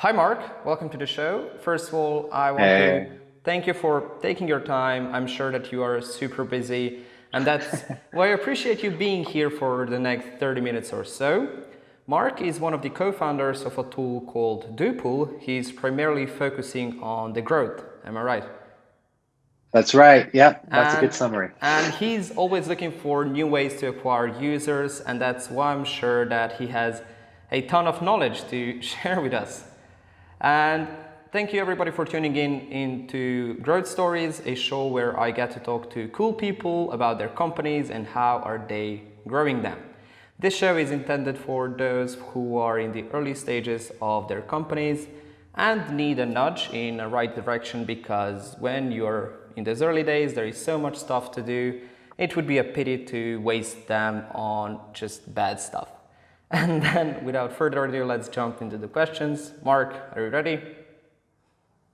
Hi, Mark. Welcome to the show. First of all, I want to Hey, thank you for taking your time. I'm sure that you are super busy, and that's why I appreciate you being here for the next 30 minutes or so. Mark is one of the co-founders of a tool called Doopoll. He's primarily focusing on the growth. Am I right? that's right. Yep, that's a And good summary. and he's always looking for new ways to acquire users, and that's why I'm sure that he has a ton of knowledge to share with us. And thank you everybody for tuning in into Growth Stories, a show where I get to talk to cool people about their companies and how are they growing them. This show is intended for those who are in the early stages of their companies and need a nudge in the right direction, because when you're in those early days there is so much stuff to do. It would be a pity to waste them on just bad stuff. And then, without further ado, let's jump into the questions. Mark, are you ready?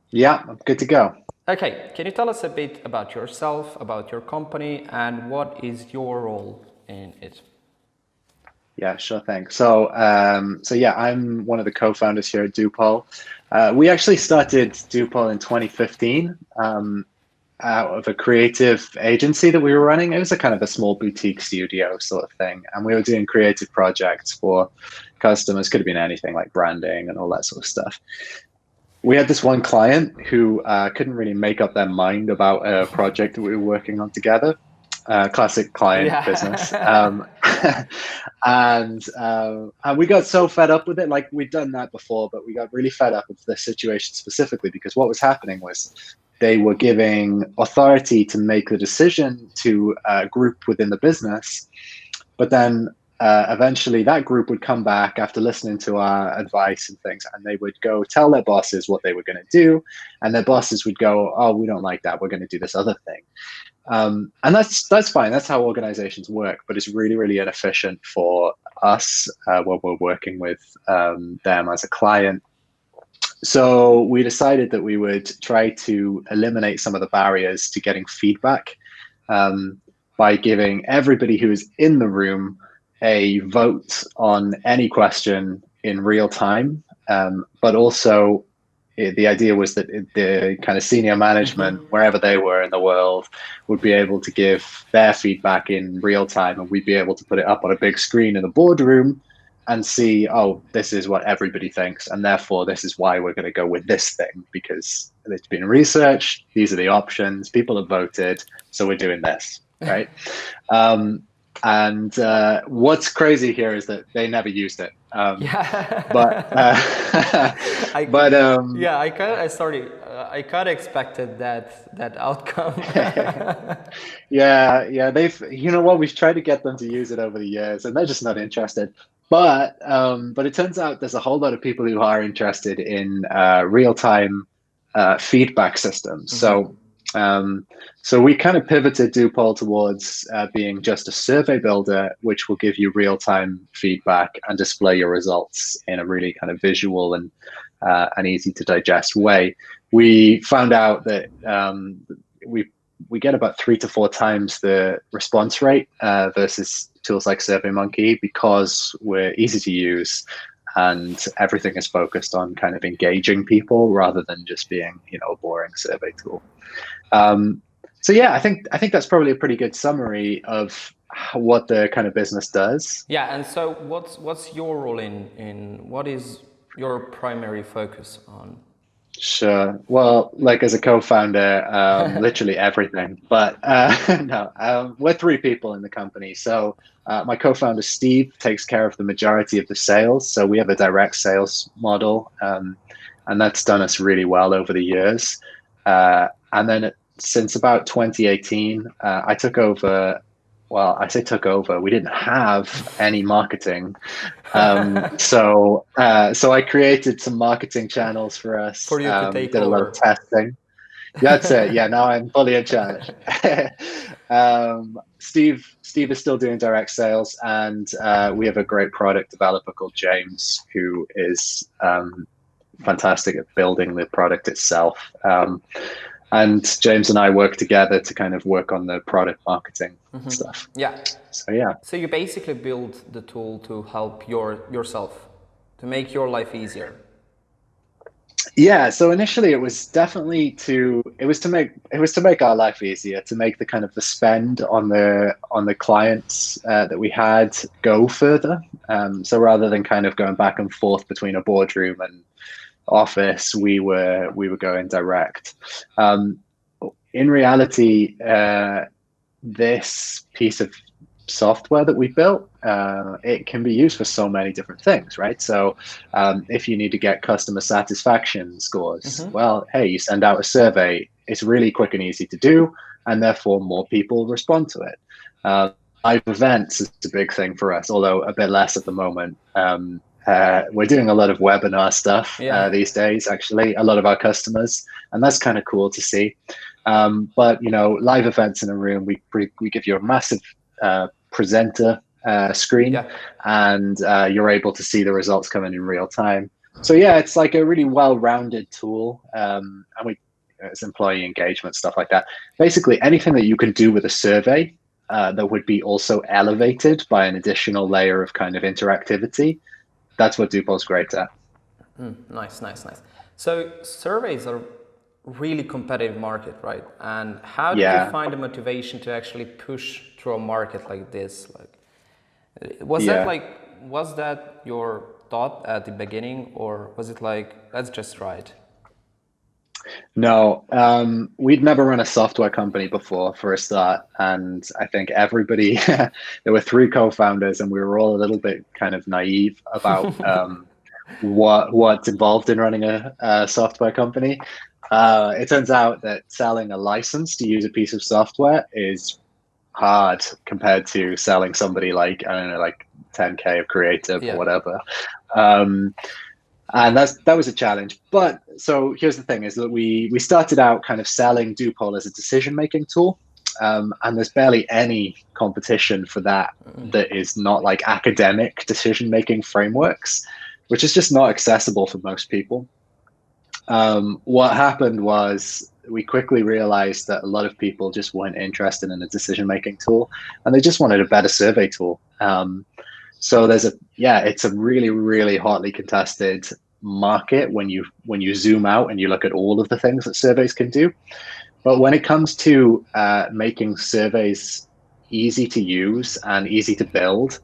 Yeah, I'm good to go. Okay, can you tell us a bit about yourself, about your company, and what is your role in it? Yeah, sure thing. So yeah, I'm one of the co-founders here at Doopoll. We actually started Doopoll in 2015 out of a creative agency that we were running. It was a kind of a small boutique studio sort of thing, and we were doing creative projects for customers. Could have been anything like branding and all that sort of stuff. We had this one client who couldn't really make up their mind about a project that we were working on together. Classic client business. Yeah. And we got so fed up with it. Like we'd done that before, but we got really fed up with the situation specifically because what was happening was they were giving authority to make the decision to a group within the business, but then eventually that group would come back after listening to our advice and things, and they would go tell their bosses what they were going to do, and their bosses would go, "Oh, we don't like that. We're going to do this other thing." And that's fine. That's how organizations work, but it's really, really inefficient for us when we're working with them as a client. So we decided that we would try to eliminate some of the barriers to getting feedback um, by giving everybody who is in the room a vote on any question in real time. But also, the idea was that the kind of senior management, wherever they were in the world, would be able to give their feedback in real time, and we'd be able to put it up on a big screen in the boardroom and see, oh, this is what everybody thinks, and therefore this is why we're going to go with this thing because it's been researched. These are the options. People have voted, so we're doing this, right? Um, and what's crazy here is that they never used it. But Yeah. I, but yeah, I kind of expected that outcome. yeah, they've, you know what, we've tried to get them to use it over the years, and they're just not interested. But it turns out there's a whole lot of people who are interested in real-time feedback systems. Um, so we kind of pivoted Dupol towards being just a survey builder, which will give you real-time feedback and display your results in a really kind of visual and an easy to digest way. We found out that we we get about 3 to 4 times the response rate versus tools like SurveyMonkey because we're easy to use and everything is focused on kind of engaging people rather than just being, a boring survey tool. Um, so yeah, I think that's probably a pretty good summary of what the kind of business does. Yeah, and so what's your role in what is your primary focus on? Sure. Well, like as a co-founder, literally everything. But no, we're 3 people in the company. So my co-founder Steve takes care of the majority of the sales. So we have a direct sales model, and that's done us really well over the years. And then since about 2018, I took over. Well, I say took over. We didn't have any marketing, so I created some marketing channels for us. For you to take Did a lot of over. testing. That's it. Yeah, now I'm fully in charge. Steve is still doing direct sales, and we have a great product developer called James, who is fantastic at building the product itself. And James and I work together to kind of work on the product marketing stuff. Yeah. So yeah. So you basically build the tool to help yourself, to make your life easier. Yeah, so initially it was to make our life easier, to make the kind of the spend on the clients that we had go further. So rather than kind of going back and forth between a boardroom and office, we were going direct. Um, in reality, this piece of software that we built, it can be used for so many different things, right? So if you need to get customer satisfaction scores, Hmm. well, hey, you send out a survey. It's really quick and easy to do, and therefore more people respond to it. Uh, Live events is a big thing for us, although a bit less at the moment. We're doing a lot of webinar stuff Yeah. these days, actually, a lot of our customers, and that's kind of cool to see. But live events in a room, we give you a massive presenter screen, Yeah. and you're able to see the results coming in real time. So yeah, it's like a really well-rounded tool, and it's employee engagement stuff like that. Basically, anything that you can do with a survey that would be also elevated by an additional layer of kind of interactivity. That's what Doopoll's great at. Nice, nice, nice. So surveys are really competitive market, right? And how did you Yeah, find the motivation to actually push through a market like this? Was that yeah. like, was that your thought at the beginning, or was it like, let's just try it? No, we'd never run a software company before for a start. And I think everybody, there were three co-founders, and we were all a little bit kind of naive about what's involved in running a software company. It turns out that selling a license to use a piece of software is hard compared to selling somebody like, I don't know, like 10K of creative or Yeah. whatever. Um, and that was a challenge. But so here's the thing: is that we started out kind of selling Doopoll as a decision making tool, and there's barely any competition for that that is not like academic decision making frameworks, which is just not accessible for most people. What happened was we quickly realized that a lot of people just weren't interested in a decision making tool, and they just wanted a better survey tool. So it's a really, really hotly contested market when you zoom out and you look at all of the things that surveys can do. But when it comes to making surveys easy to use and easy to build,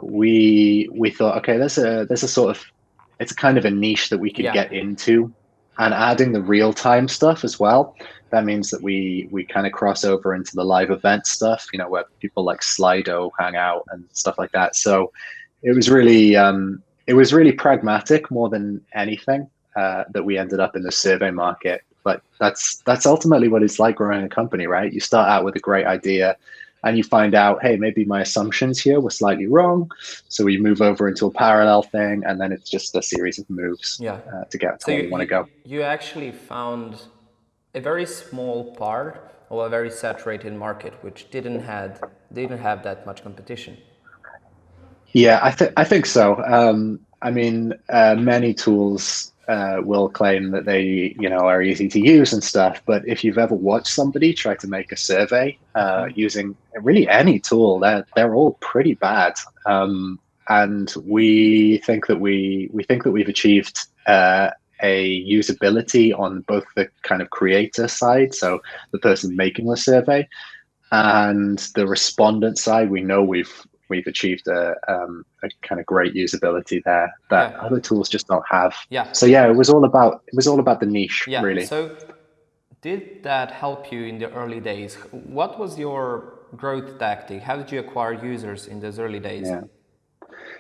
we thought, okay, there's a sort of, it's a kind of a niche that we could Yeah. get into, and adding the real time stuff as well. That means that we kind of cross over into the live event stuff, where people like Slido hang out and stuff like that. So it was really pragmatic more than anything, that we ended up in the survey market. But that's ultimately what it's like growing a company, right? You start out with a great idea, and you find out, hey, maybe my assumptions here were slightly wrong. So we move over into a parallel thing, and then it's just a series of moves Yeah. to get to So where you want to go. you actually found a very small part of a very saturated market which didn't have that much competition. Yeah, I think so. I mean, many tools will claim that they, are easy to use and stuff. But if you've ever watched somebody try to make a survey using really any tool, they're all pretty bad. And we think that we've achieved a usability on both the kind of creator side, so the person making the survey, and the respondent side. We know we've achieved a kind of great usability there that Yeah. other tools just don't have. Yeah. So yeah, it was all about the niche, Yeah. really. So did that help you in the early days? What was your growth tactic? How did you acquire users in those early days? Yeah,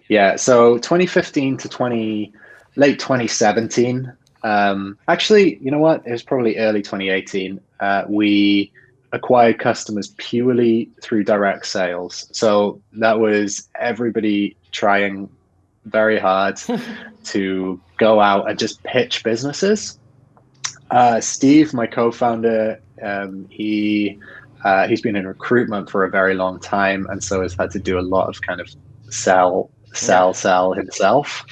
yeah. So 2015 to 20 late 2017. Actually, you know what? It was probably early 2018. We acquired customers purely through direct sales. So that was everybody trying very hard to go out and just pitch businesses. Steve, my co-founder, he's been in recruitment for a very long time, and so has had to do a lot of kind of sell, Yeah. sell, sell himself.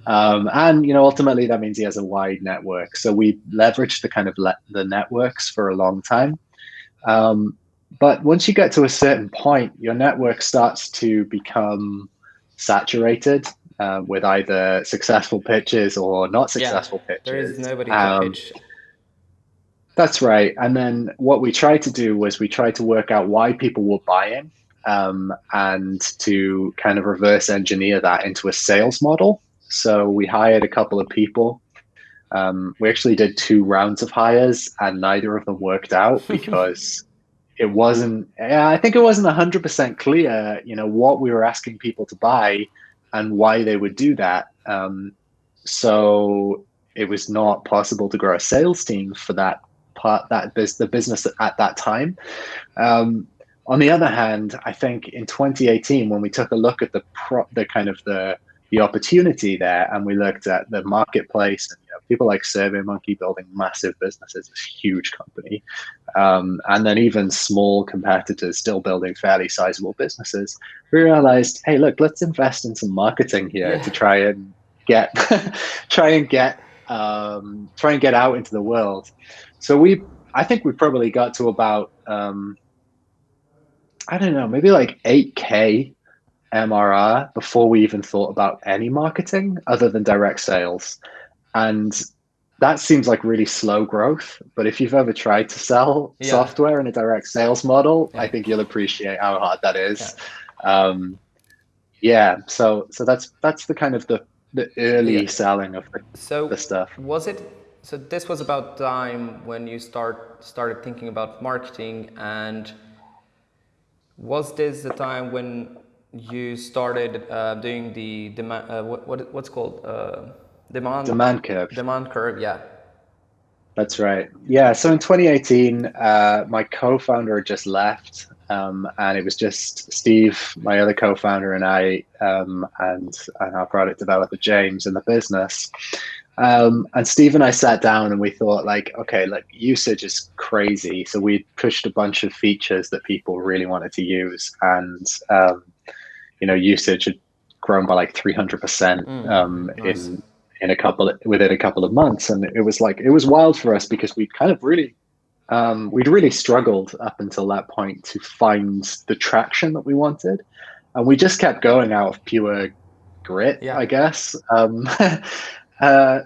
And ultimately that means he has a wide network. So we leveraged the kind of the networks for a long time. Um, but once you get to a certain point, your network starts to become saturated. with either successful pitches or not Yeah, successful there is pitches. nobody to pitch. That's right. And then what we tried to do was we tried to work out why people were buying, and to kind of reverse engineer that into a sales model. So we hired a couple of people. We actually did 2 rounds of hires, and neither of them worked out because it wasn't. I think it wasn't 100% clear, what we were asking people to buy and why they would do that. So it was not possible to grow a sales team for that part, the business at that time. Um, on the other hand, I think in 2018, when we took a look at the kind of the opportunity there, and we looked at the marketplace, and people like SurveyMonkey building massive businesses, this huge company, and then even small competitors still building fairly sizable businesses, we realized, hey, look, let's invest in some marketing here to Yeah. try and get try and get out into the world. So I think we probably got to about I don't know, maybe like 8K MRR before we even thought about any marketing other than direct sales. And that seems like really slow growth. But if you've ever tried to sell Yeah. software in a direct sales model, I Yeah. think you'll appreciate how hard that Yeah. is. Um, yeah, so that's the kind of the Yeah. early selling of the So stuff. was it? So this was about time when you started thinking about marketing, and was this the time when you started doing the demand? What's called demand Demand curve. demand curve? Yeah. That's right. Yeah. So in 2018, my co-founder had just left, and it was just Steve, my other co-founder, and I, and our product developer James in the business. And Steve and I sat down and we thought, like, okay, like usage is crazy. So we pushed a bunch of features that people really wanted to use, and usage had grown by like 300% Nice. within a couple of months, and it was wild for us because we'd really struggled up until that point to find the traction that we wanted, and we just kept going out of pure grit, Yeah. I guess.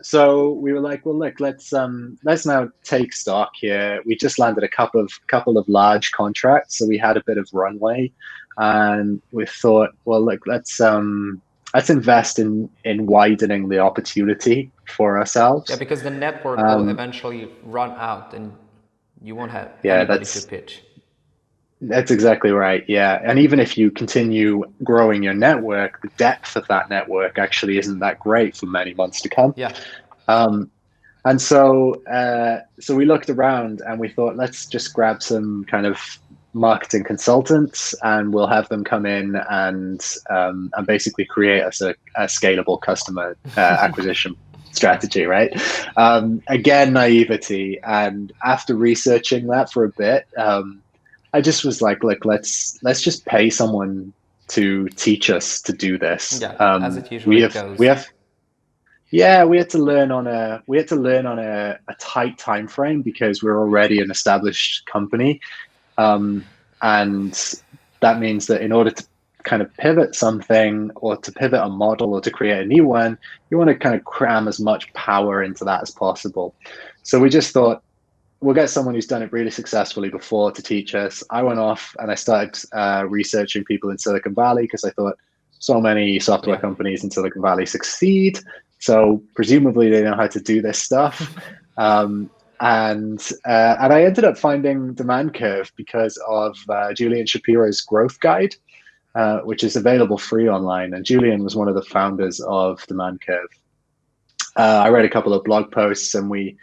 So we were like, well, look, let's now take stock here. We just landed a couple of large contracts, so we had a bit of runway, and we thought, well, look, let's invest in widening the opportunity for Yeah, ourselves. because the network will Um, eventually run out, and you won't have yeah, anybody to pitch. that's exactly right. Yeah. And even if you continue growing your network, the depth of that network actually isn't that great for many months to come. Yeah. Um, and so we looked around and we thought, let's just grab some kind of marketing consultants, and we'll have them come in and basically create us a scalable customer acquisition strategy, right? Again, naivety. And after researching that for a bit, I just was like, look, let's just pay someone to teach us to do this. Yeah, as it We usually have we goes. have yeah, we had to learn on a tight time frame because we're already an established company, and that means that in order to kind of pivot something or to pivot a model or to create a new one, you want to kind of cram as much power into that as possible. So we just thought, we'll get someone who's done it really successfully before to teach us. I went off and I started researching people in Silicon Valley because I thought so many software Yeah. companies in Silicon Valley succeed. So presumably they know how to do this stuff. And I ended up finding Demand Curve because of Julian Shapiro's growth guide, which is available free online. And Julian was one of the founders of Demand Curve. I read a couple of blog posts and we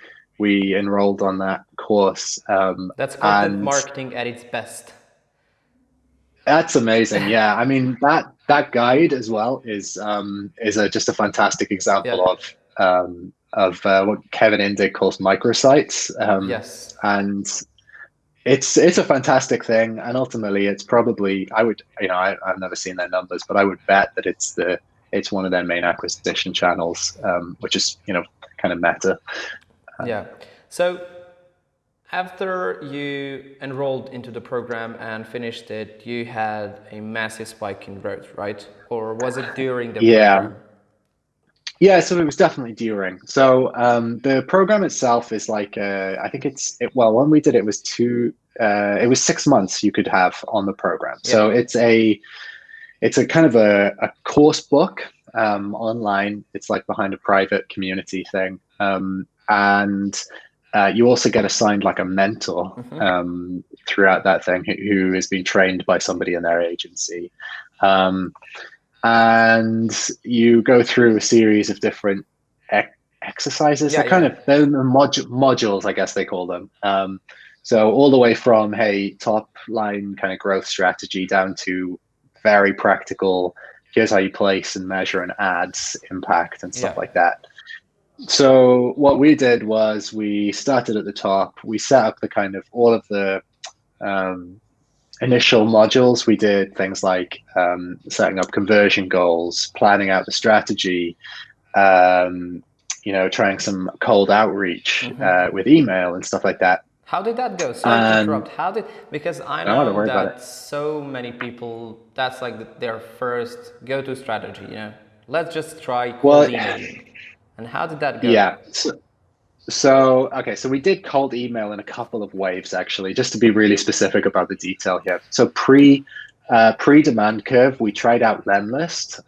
enrolled on that course. That's called the And marketing at its best. that's amazing. Yeah, I mean that guide as well is just a fantastic Yeah. example of what Kevin Indig calls microsites, Yes. and it's a fantastic thing. And ultimately, it's probably I've never seen their numbers, but I would bet that it's one of their main acquisition channels, which is kind of meta. Yeah. So after you enrolled into the program and finished it, you had a massive spike in growth, right? Or was it during the Yeah. program? Yeah, so it was definitely during. So the program itself is like I think well, when we did it, was it was 6 months you could have on the program. Yeah. So it's a kind of a course book online. It's like behind a private community thing, and you also get assigned like a mentor throughout that thing who has been trained by somebody in their agency. Um, and you go through a series of different exercises. Yeah, yeah. They're the modules, I guess they call them. So all the way from, hey, top line kind of growth strategy down to very practical, here's how you place and measure an ad's impact and stuff Yeah. like that. So what we did was we started at the top. We set up the kind of all of the um, initial modules. We did things like setting up conversion goals, planning out the strategy, um, trying some cold outreach with email and stuff like that. How did that go? Sorry to And interrupt. Because I no, don't know worry about it. that so many people, that's like their first go-to strategy, you know. Let's just try Well, cold emailing. And how did that go? yeah. So, okay, so we did cold email in a couple of waves actually, just to be really specific about the detail here. So pre demand curve, we tried out Lemlist,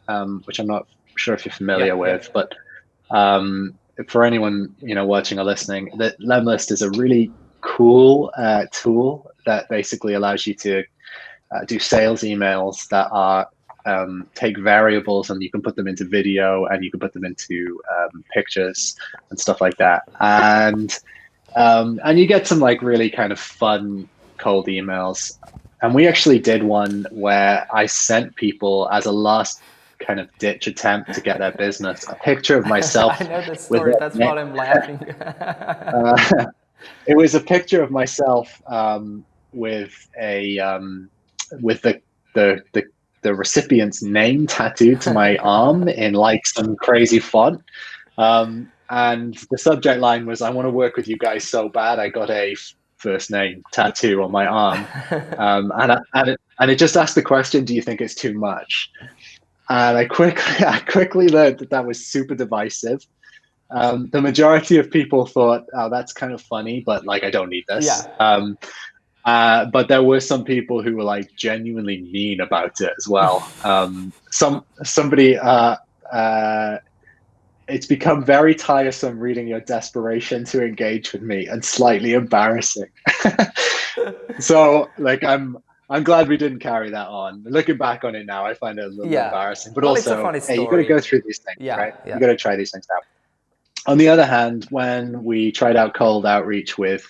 which I'm not sure if you're Yeah, familiar yeah. with, but for anyone watching or listening, that Lemlist is a really cool tool that basically allows you to do sales emails that are take variables, and you can put them into video, and you can put them into pictures and stuff like that, and you get some like really kind of fun cold emails. And we actually did one where I sent people, as a last kind of ditch attempt to get their business, a picture of I myself know this with story. their That's name. why I'm laughing. It was a picture of myself with a with the recipient's name tattooed to my arm in like some crazy font. And the subject line was, "I want to work with you guys so bad, I got a first name tattoo on my arm." And it just asked the question, "Do you think it's too much?" And I quickly learned that was super divisive. The majority of people thought, "Oh, that's kind of funny, but like I don't need this." Yeah. But there were some people who were like genuinely mean about it as well. Somebody it's become very tiresome reading your desperation to engage with me, and slightly embarrassing. So like I'm glad we didn't carry that on. Looking back on it now, I find it a little Yeah. embarrassing. But Well, it's a also, funny hey, you got to story. go through these things, Yeah, right? You yeah. got to try these things out. On the other hand, when we tried out cold outreach with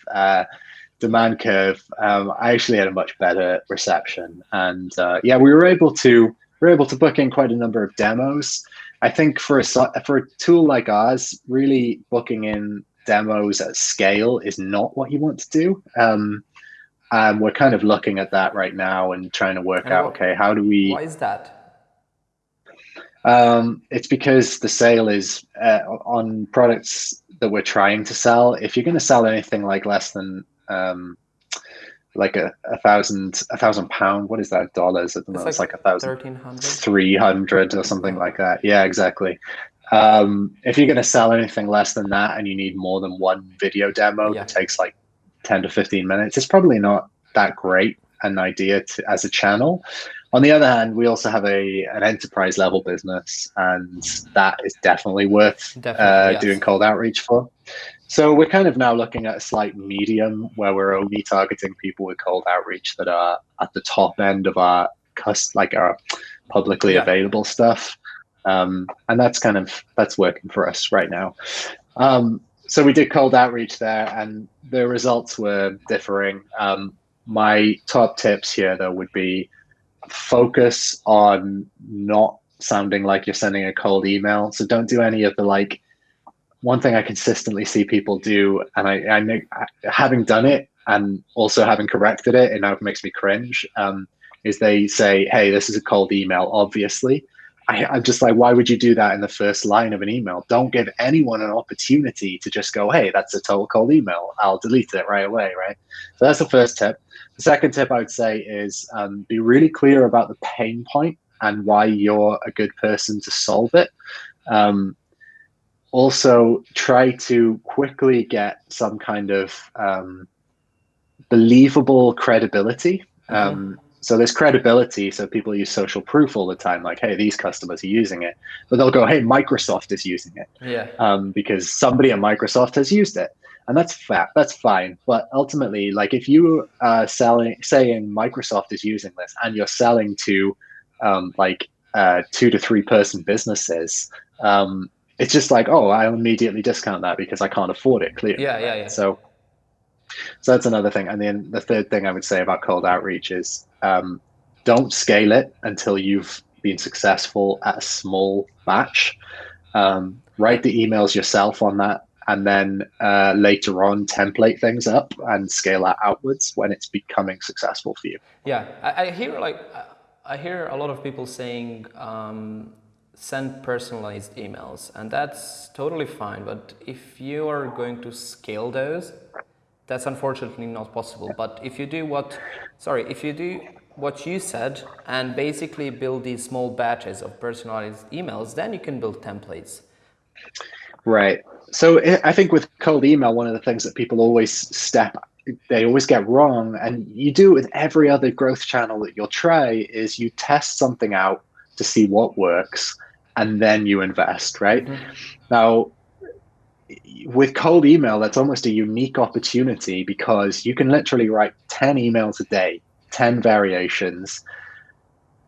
demand curve, I actually had a much better reception, and yeah, we were able to book in quite a number of demos. I think for a tool like ours, really booking in demos at scale is not what you want to do. We're kind of looking at that right now and trying to work And out, okay, how do why we? is that? It's because the sale is on products that we're trying to sell. If you're going to sell anything like less than like £1,000, what is that, dollars at the It's moment? It's like like 1300. 1,300 or something Yeah. like that. Yeah, exactly. If you're going to sell anything less than that and you need more than one video demo Yeah. that takes like 10 to 15 minutes, it's probably not that great an idea as a channel. On the other hand, we also have an enterprise level business, and that is definitely worth Definitely, doing yes. cold outreach for. So we're kind of now looking at a slight medium where we're only targeting people with cold outreach that are at the top end of our like our publicly Yeah. available stuff. And that's working for us right now. So we did cold outreach there, and the results were differing. My top tips here, though, would be focus on not sounding like you're sending a cold email. So don't do any of the like. One thing I consistently see people do, and I know, having done it and also having corrected it, and now it makes me cringe, is they say, "Hey, this is a cold email, obviously." I'm just like, why would you do that in the first line of an email? Don't give anyone an opportunity to just go, "Hey, that's a total cold email. I'll delete it right away," right? So that's the first tip. The second tip I would say is be really clear about the pain point and why you're a good person to solve it. Um, also try to quickly get some kind of believable credibility. So there's credibility. So people use social proof all the time, like, hey, these customers are using it. But they'll go, hey, Microsoft is using it. Yeah. Because somebody at Microsoft has used it. And that's that's fine. But ultimately, like if you are saying Microsoft is using this and you're selling to 2 to 3 person businesses, it's just like, oh, I'll immediately discount that because I can't afford it, clearly. Yeah, yeah, Right? yeah. So that's another thing. And then the third thing I would say about cold outreach is don't scale it until you've been successful at a small batch. Write the emails yourself on that, and then later on template things up and scale that outwards when it's becoming successful for you. Yeah, I hear a lot of people saying send personalized emails, and that's totally fine. But if you are going to scale those, that's unfortunately not possible. But if you do what you said and basically build these small batches of personalized emails, then you can build templates. Right. So I think with cold email, one of the things that people they always get wrong, and you do with every other growth channel that you'll try, is you test something out to see what works, and then you invest, right? Now, with cold email, that's almost a unique opportunity because you can literally write 10 emails a day, 10 variations.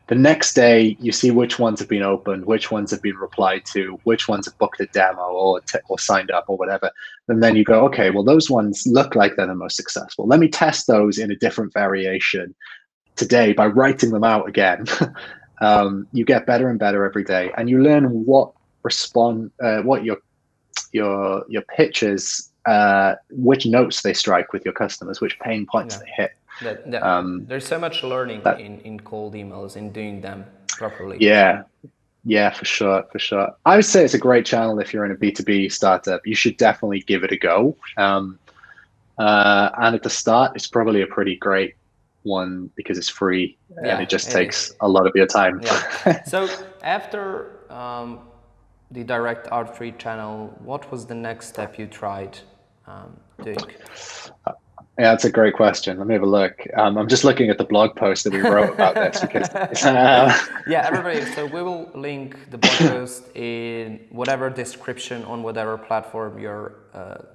The next day, you see which ones have been opened, which ones have been replied to, which ones have booked a demo or signed up or whatever. And then you go, okay, well, those ones look like they're the most successful. Let me test those in a different variation today by writing them out again. You get better and better every day, and you learn what your pitches, which notes they strike with your customers, which pain points they hit. There's so much learning in cold emails, in doing them properly. Yeah, for sure. I would say it's a great channel if you're in a B2B startup. You should definitely give it a go. And at the start, it's probably a pretty great one because it's free and it just takes a lot of your time. Yeah. So after the direct outreach channel, what was the next step you tried doing? Yeah, that's a great question. Let me have a look. I'm just looking at the blog post that we wrote about this because yeah, everybody. So we will link the blog post in whatever description on whatever platform you're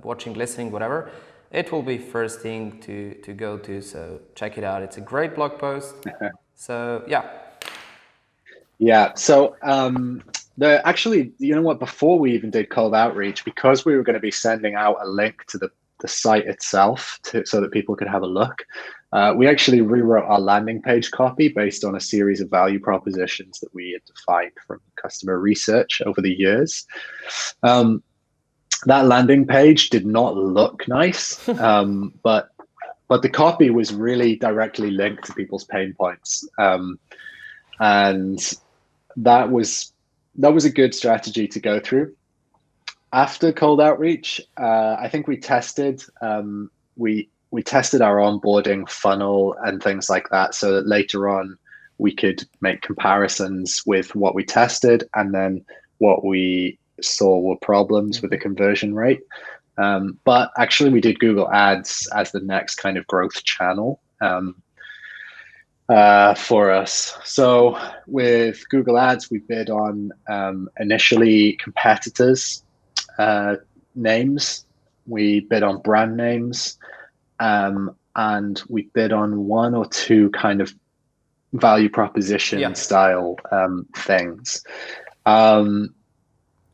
watching, listening, whatever. It will be first thing to go to. So check it out. It's a great blog post. So yeah. Yeah. So actually, you know what? Before we even did cold outreach, because we were going to be sending out a link to the site itself so that people could have a look, we actually rewrote our landing page copy based on a series of value propositions that we had defined from customer research over the years. That landing page did not look nice, but the copy was really directly linked to people's pain points, and that was a good strategy to go through. After cold outreach, I think we tested we tested our onboarding funnel and things like that, so that later on we could make comparisons with what we tested and then what we saw were problems with the conversion rate. But actually, we did Google Ads as the next kind of growth channel for us. So with Google Ads, we bid on initially competitors' names. We bid on brand names, and we bid on one or two kind of value proposition style things.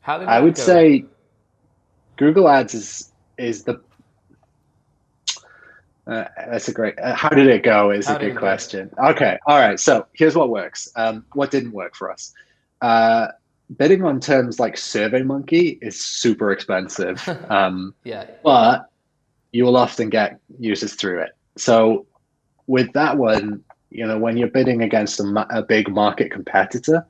How did I would go? say Google Ads is the that's a great. How did it go? Is a good question. Okay, all right. So here's what works. What didn't work for us? Bidding on terms like SurveyMonkey is super expensive. But you will often get users through it. So with that one, you know, when you're bidding against a big market competitor,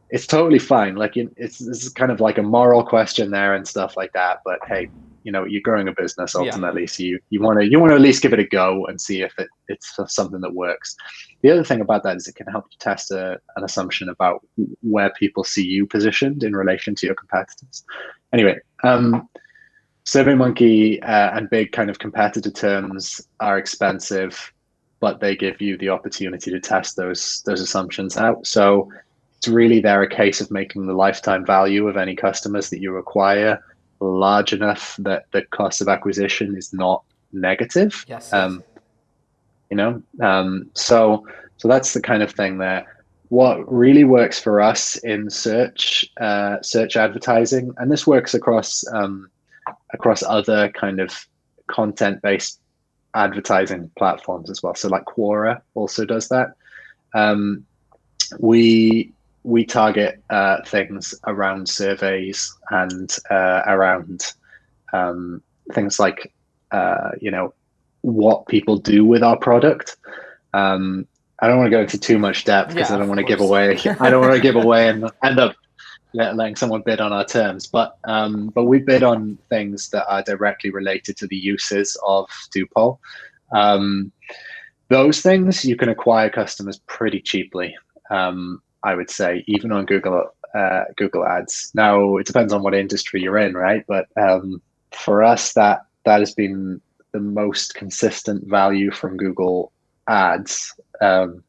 it's totally fine. Like it's kind of like a moral question there and stuff like that. But hey, you're growing a business Yeah. ultimately, so you want to at least give it a go and see if it's something that works. The other thing about that is it can help you test an assumption about where people see you positioned in relation to your competitors. Anyway, SurveyMonkey and big kind of competitor terms are expensive, but they give you the opportunity to test those assumptions out. So it's really there a case of making the lifetime value of any customers that you acquire large enough that the cost of acquisition is not negative. Yes. So that's the kind of thing there. What really works for us in search advertising, and this works across other kind of content-based advertising platforms as well. So like Quora also does that. We target things around surveys and around things like what people do with our product. I don't want to go into too much depth because I don't want to give away. I don't want to give away and end up letting someone bid on our terms. But we bid on things that are directly related to the uses of Doopoll. Those things you can acquire customers pretty cheaply. I would say, even on Google Ads. Now, it depends on what industry you're in, right? But for us, that has been the most consistent value from Google Ads that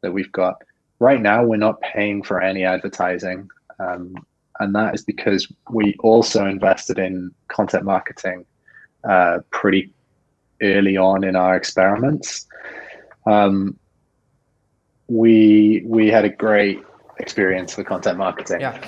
we've got. Right now, we're not paying for any advertising, and that is because we also invested in content marketing pretty early on in our experiments. We had a great experience with content marketing. Yeah.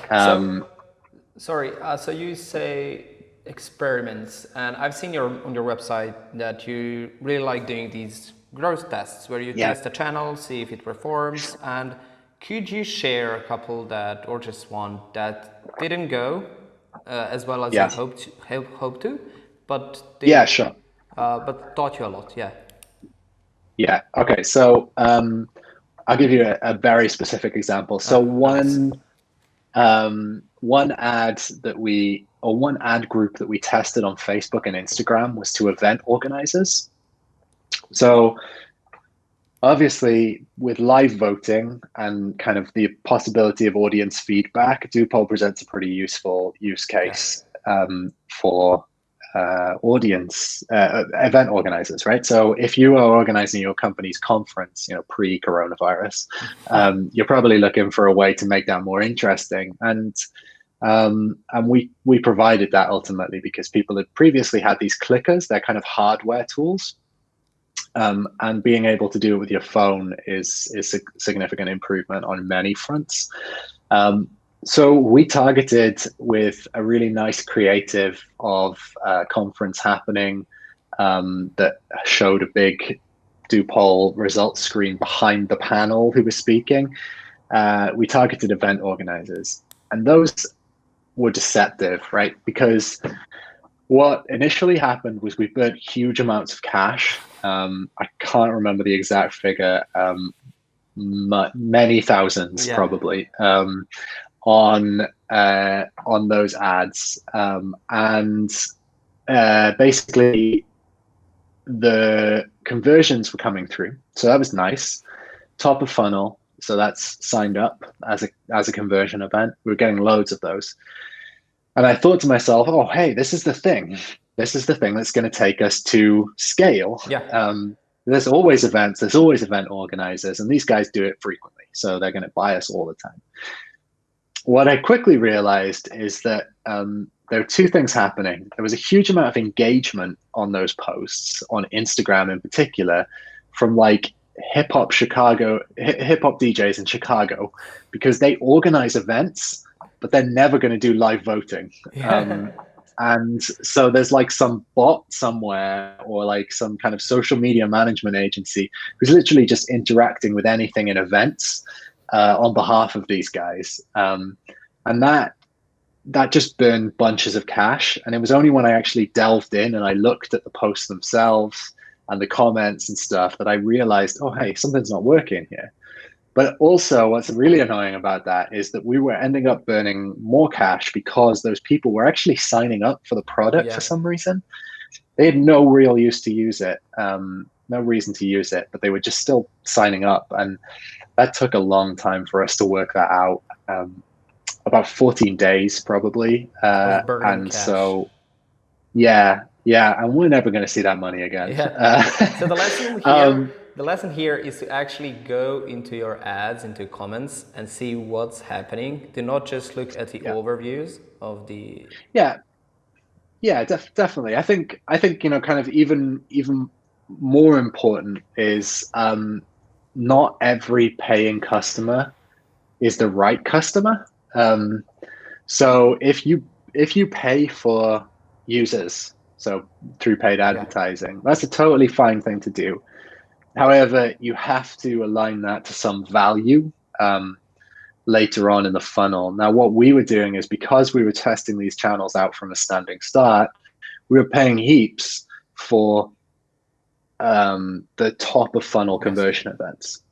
So you say experiments, and I've seen on your website that you really like doing these growth tests where you test a channel, see if it performs. And could you share a couple that, or just one that didn't go as well as you hoped to, but sure. But taught you a lot. Yeah. Okay. So I'll give you a very specific example. So one ad group that we tested on Facebook and Instagram was to event organizers. So obviously, with live voting and kind of the possibility of audience feedback, Doopoll presents a pretty useful use case for event organizers, right? So if you are organizing your company's conference, pre-coronavirus, you're probably looking for a way to make that more interesting. And we provided that ultimately because people had previously had these clickers, they're kind of hardware tools. And being able to do it with your phone is a significant improvement on many fronts. So we targeted with a really nice creative of a conference happening that showed a big Doopoll results screen behind the panel who was speaking. We targeted event organizers, and those were deceptive, right? Because what initially happened was we burnt huge amounts of cash. I can't remember the exact figure, many thousands probably, on those ads, and basically the conversions were coming through, so that was nice. Top of funnel, so that's signed up as a conversion event. We were getting loads of those, and I thought to myself, oh hey, this is the thing that's going to take us to scale. There's always events, there's always event organizers, and these guys do it frequently, so they're going to buy us all the time. What I quickly realized is that there are two things happening. There was a huge amount of engagement on those posts, on Instagram in particular, from like hip hop DJs in Chicago, because they organize events, but they're never going to do live voting. And so there's like some bot somewhere, or like some kind of social media management agency who's literally just interacting with anything in events on behalf of these guys. And that just burned bunches of cash. And it was only when I actually delved in and I looked at the posts themselves and the comments and stuff that I realized, oh, hey, something's not working here. But also, what's really annoying about that is that we were ending up burning more cash because those people were actually signing up for the product for Yeah. some reason. They had no real use to use it, no reason to use it, but they were just still signing up. And that took a long time for us to work that out. About 14 days probably. That was burning And cash. so, yeah, yeah. And we're never going to see that money again. Yeah. So Um, the lesson here is to actually go into your ads, into comments, and see what's happening. Do not just look at the yeah, overviews of the. yeah, yeah, definitely. I think, kind of even more important is not every paying customer is the right customer. Um, so if you pay for users, so through paid Yeah. advertising, that's a totally fine thing to do. However, you have to align that to some value later on in the funnel. Now, what we were doing is because we were testing these channels out from a standing start, we were paying heaps for the top of funnel Yes. conversion events.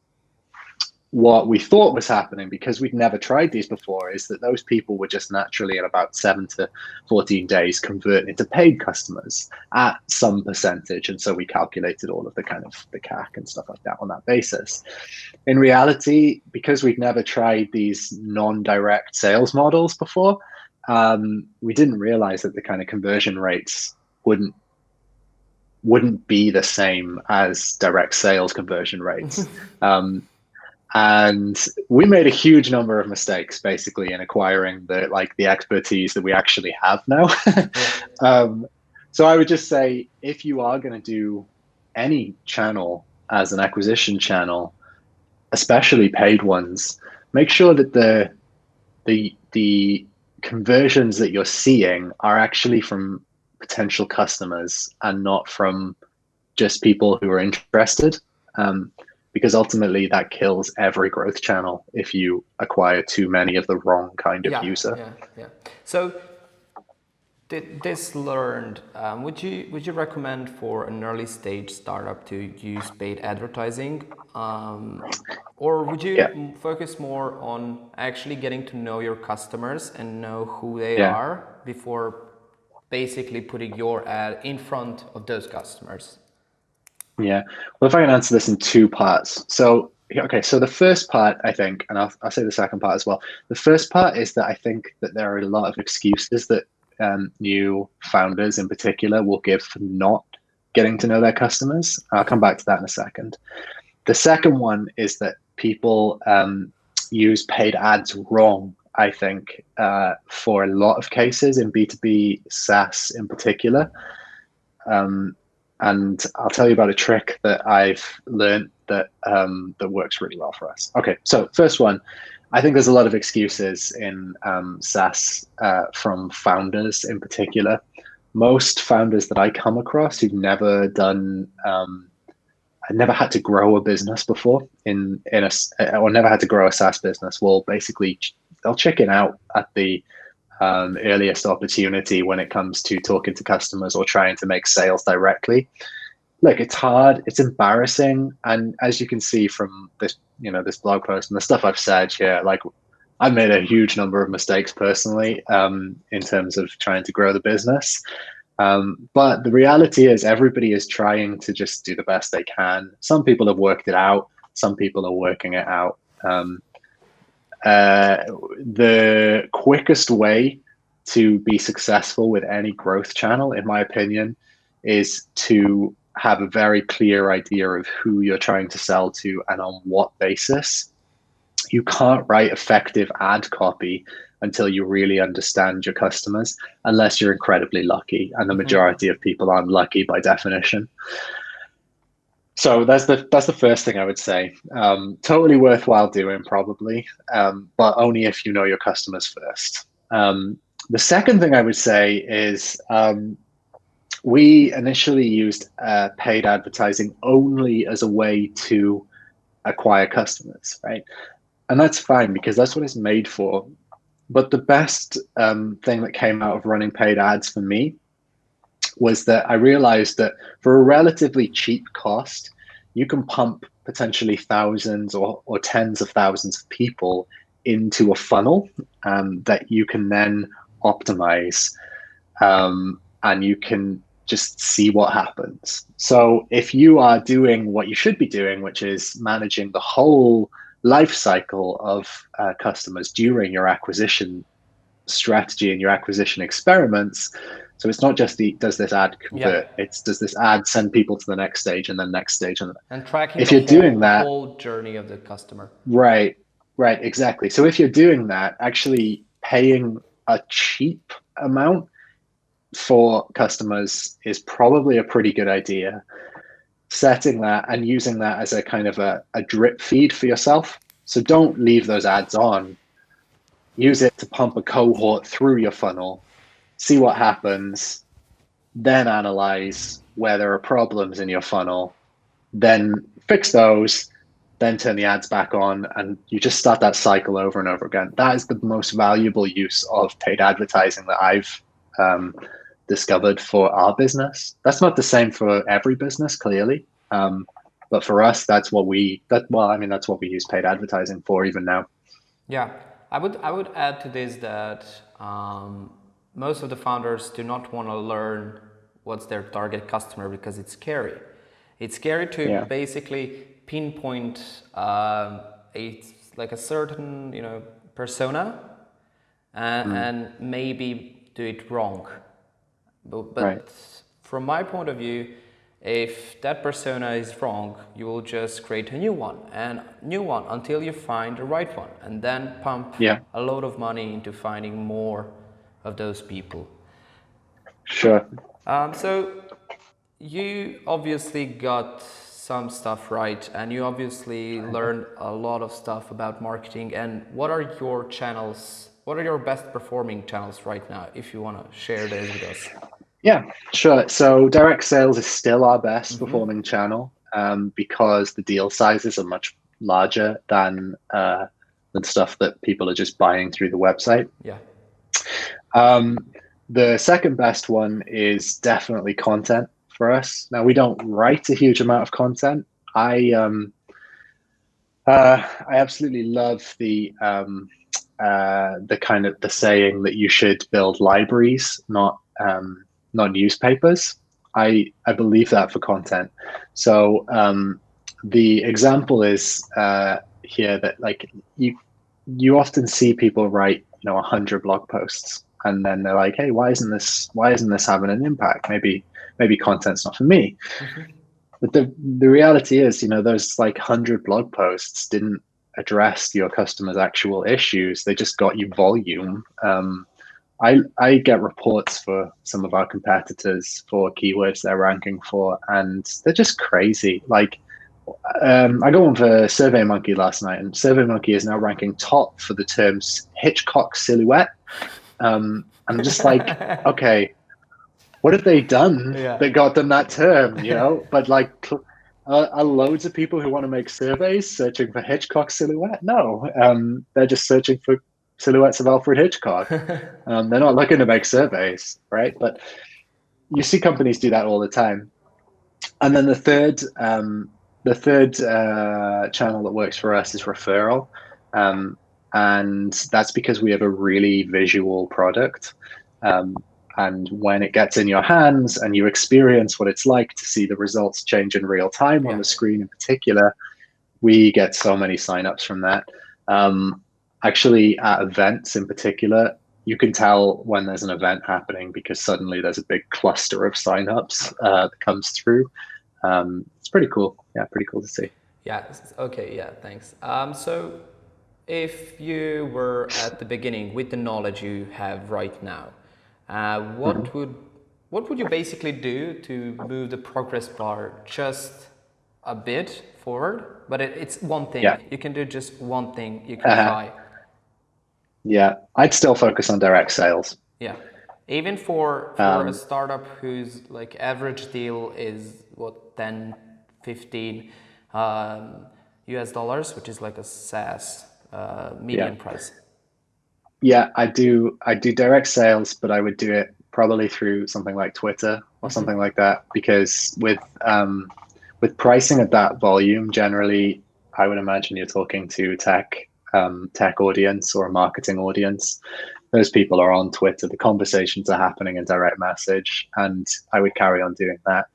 What we thought was happening, because we'd never tried these before, is that those people were just naturally in about 7 to 14 days convert into paid customers at some percentage. And so we calculated all of the kind of the CAC and stuff like that on that basis. In reality, because we'd never tried these non-direct sales models before, we didn't realize that the kind of conversion rates wouldn't be the same as direct sales conversion rates. And we made a huge number of mistakes basically in acquiring the expertise that we actually have now. Yeah. So I would just say, if you are going to do any channel as an acquisition channel, especially paid ones, make sure that the conversions that you're seeing are actually from potential customers and not from just people who are interested. Because ultimately that kills every growth channel if you acquire too many of the wrong kind of Yeah. user. Yeah. Yeah. So this learned, would you recommend for an early stage startup to use paid advertising, or would you Yeah, focus more on actually getting to know your customers and know who they yeah, are before basically putting your ad in front of those customers? yeah. Well, if I can answer this in two parts. So, okay, so the first part, I think, and I'll say the second part as well. The first part is that I think that there are a lot of excuses that new founders in particular will give for not getting to know their customers. I'll come back to that in a second. The second one is that people use paid ads wrong, I think, for a lot of cases in B2B SaaS in particular. And I'll tell you about a trick that I've learned that that works really well for us. Okay, so first one, I think there's a lot of excuses in SaaS from founders in particular. Most founders that I come across who've never done I never had to grow a business before or never had to grow a SaaS business will basically they'll chicken out at the earliest opportunity when it comes to talking to customers or trying to make sales directly. Look, it's hard, it's embarrassing, and as you can see from this blog post and the stuff I've said here, like I've made a huge number of mistakes personally in terms of trying to grow the business. But the reality is everybody is trying to just do the best they can. Some people have worked it out. Some people are working it out. The quickest way to be successful with any growth channel, in my opinion, is to have a very clear idea of who you're trying to sell to and on what basis. You can't write effective ad copy until you really understand your customers, unless you're incredibly lucky. And the majority of people aren't lucky by definition. So that's the first thing I would say. Totally worthwhile doing, probably, but only if you know your customers first. The second thing I would say is we initially used paid advertising only as a way to acquire customers, right? And that's fine because that's what it's made for. But the best thing that came out of running paid ads for me was that I realized that for a relatively cheap cost, you can pump potentially thousands or tens of thousands of people into a funnel that you can then optimize, and you can just see what happens. So if you are doing what you should be doing, which is managing the whole life cycle of customers during your acquisition strategy and your acquisition experiments. So it's not just does this ad convert? It's does this ad send people to the next stage and then next stage and tracking if the you're doing that whole journey of the customer. Right, exactly. So if you're doing that, actually paying a cheap amount for customers is probably a pretty good idea. Setting that and using that as a kind of a drip feed for yourself. So don't leave those ads on. Use it to pump a cohort through your funnel, see what happens, then analyze where there are problems in your funnel, then fix those, then turn the ads back on, and you just start that cycle over and over again. That is the most valuable use of paid advertising that I've discovered for our business. That's not the same for every business, clearly. But for us, that's what we use paid advertising for even now. Yeah, I would add to this that most of the founders do not want to learn what's their target customer because it's scary. It's scary to basically pinpoint a certain persona and maybe do it wrong. But from my point of view, if that persona is wrong, you will just create a new one until you find the right one, and then pump a load of money into finding more of those people. Sure. So you obviously got some stuff right, and you obviously learned a lot of stuff about marketing. And what are your channels? What are your best performing channels right now, if you want to share those with us? Yeah, sure. So direct sales is still our best performing channel because the deal sizes are much larger than stuff that people are just buying through the website. Yeah. The second best one is definitely content for us. Now, we don't write a huge amount of content. I absolutely love the kind of the saying that you should build libraries, not newspapers. I believe that for content. So the example is here that like you often see people write 100 blog posts, and then they're like, hey, why isn't this having an impact? Maybe content's not for me. But the reality is, those like 100 blog posts didn't address your customers' actual issues. They just got you volume. I get reports for some of our competitors for keywords they're ranking for, and they're just crazy. Like, I go on for SurveyMonkey last night, and SurveyMonkey is now ranking top for the terms Hitchcock silhouette. And I'm just like, okay, what have they done that got them that term? But like, are loads of people who want to make surveys searching for Hitchcock silhouette? No, they're just searching for silhouettes of Alfred Hitchcock. They're not looking to make surveys, right? But you see companies do that all the time. And then the third channel that works for us is referral. And that's because we have a really visual product. And when it gets in your hands and you experience what it's like to see the results change in real time on the screen in particular, we get so many signups from that. Actually, at events in particular, you can tell when there's an event happening because suddenly there's a big cluster of signups that comes through. It's pretty cool. Yeah, pretty cool to see. Yeah. Okay. Yeah. Thanks. So, if you were at the beginning with the knowledge you have right now, what would you basically do to move the progress bar just a bit forward? But it's one thing. You can do just one thing. You can try. Yeah, I'd still focus on direct sales. Yeah, even for a startup whose like average deal is what 10, 15 US dollars, which is like a SaaS median price. Yeah, I do direct sales, but I would do it probably through something like Twitter or something like that, because with with pricing at that volume, generally, I would imagine you're talking to tech audience or a marketing audience. Those people are on Twitter. The conversations are happening in direct message, and I would carry on doing that.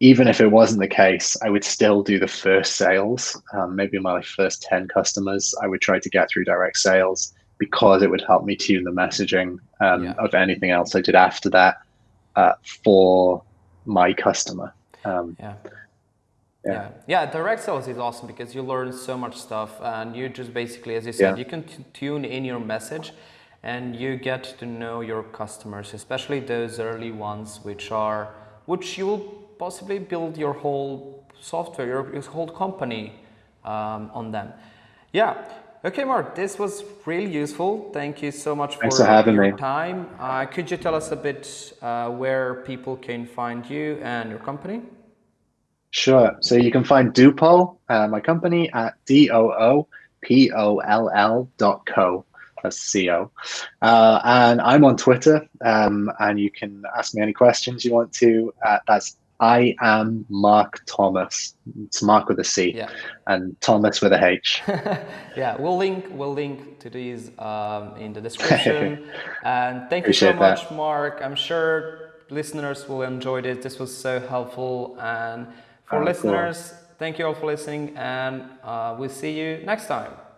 Even if it wasn't the case, I would still do the first sales. Maybe my first 10 customers, I would try to get through direct sales because it would help me tune the messaging of anything else I did after that for my customer. Yeah, direct sales is awesome because you learn so much stuff, and you just basically, as you said, you can tune in your message and you get to know your customers, especially those early ones, which you will possibly build your whole software, your whole company on them. Yeah. Okay, Marc, this was really useful. Thank you so much for having your me. time. Could you tell us a bit where people can find you and your company? Sure. So you can find Doopoll, my company, at doopoll.co. That's CO. And I'm on Twitter, and you can ask me any questions you want to. That's I am Marc Thomas. It's Mark with a C, and Thomas with a H. Yeah, we'll link to these in the description. And thank you so Appreciate much, that. Marc. I'm sure listeners will enjoy this. This was so helpful. And for listeners, thank you all for listening, and we'll see you next time.